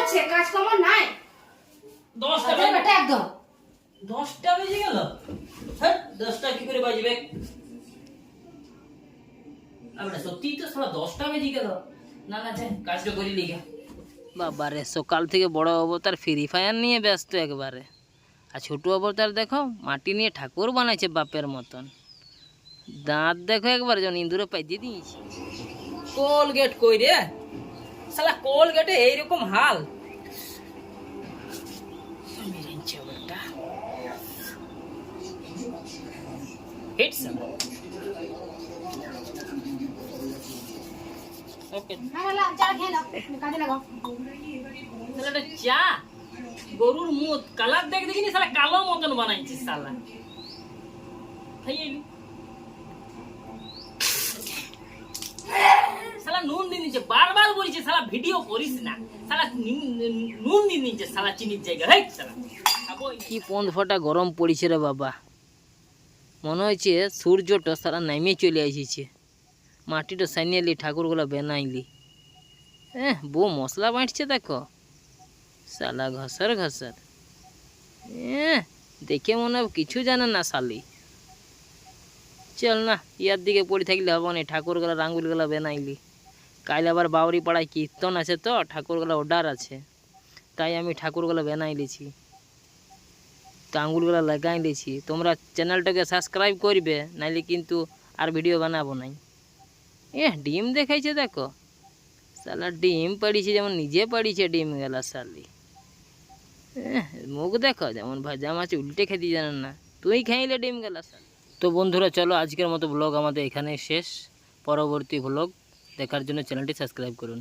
হচ্ছে কাজকর্ম নাই 10টা আচ্ছা বেটা একদম 10টা বেজে গেল। হ্যাঁ 10টা কি করে বাজবে? আমরা সত্যিই তো সারা 10টা বেজে গেল। না না যাই কাজটা করি লিখে। বাবারে সকাল থেকে বড় অবতার ফ্রি ফায়ার নিয়ে ব্যস্ত একবারে, আর ছোট অবতার দেখো মাটি নিয়ে ঠাকুর বানাইছে বাপের মতন। দাঁত দেখো একবার যেন ইন্দুরে পাইতে দিয়েছি। কোলগেট কই রে শালা, কোলগেটে এইরকম হাল। মেরেছে ওটা হিট শালা। ওকে হ্যাঁ চা খেয়ে নাও কাজে লাগাও শালাটা চা গরুর মুখ কালার দেখ দেখিনি শালা কালো মতন বানাইছিস শালা। শালা নুন দিয়ে নিচে বারবার বলছে শালা ভিডিও করিস না, শালা নুন দিয়ে নিচে শালা চিনির জায়গা। হেই শালা কি পন্দ ফটা গরম পড়েছে রে বাবা, মনে হচ্ছে সূর্যটা শালা নামে চলে এসেছে। মাটিটা সাইনিয়ালি ঠাকুরগুলো বেনাইলি। বউ মশলা বাঁটছে দেখো শালা ঘসর ঘসর। দেখে মনে হয় কিছু জানে না শালি। চল না ইয়ার দিকে পড়ে থাকলে হবো না, ঠাকুরগুলা রাঙ্গুলগুলা বেনাইলি। কাল আবার বাউরি পাড়ায় কীর্তন আছে তো ঠাকুরগুলা অর্ডার আছে, তাই আমি ঠাকুরগুলা বেনাই লিছি, তো আঙ্গুলগুলা লাগাই লিছি। তোমরা চ্যানেলটাকে সাবস্ক্রাইব করবে, নাইলে কিন্তু আর ভিডিও বানাবো নাই। ডিম দেখাইছে দেখো শালা, ডিম পাড়িছে যেমন নিজে পাড়িছে ডিম গেলা শালি। মুখ দেখো যেমন ভাজা মাছ উল্টে খেতে জানেন না, তুই খাইলে ডিম গেলা শালি। তো বন্ধুরা চলো আজকের মতো ব্লগ আমাদের এখানে শেষ। পরবর্তী ব্লগ দেখার জন্য চ্যানেলটি সাবস্ক্রাইব করুন।